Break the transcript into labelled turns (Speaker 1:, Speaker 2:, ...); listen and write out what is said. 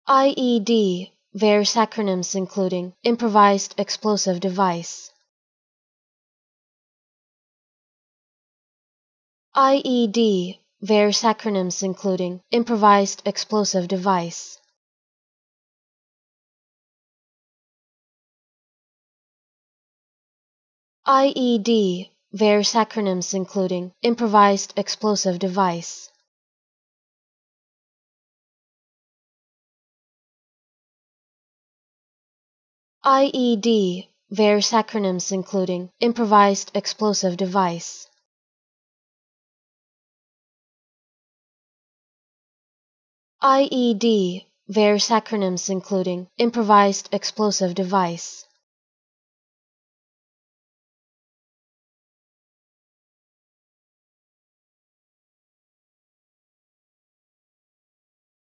Speaker 1: IED, various acronyms including improvised explosive device. IED, various acronyms including improvised explosive device. IED, various acronyms including improvised explosive device. IED, various acronyms including improvised explosive device. IED, various acronyms including improvised explosive device.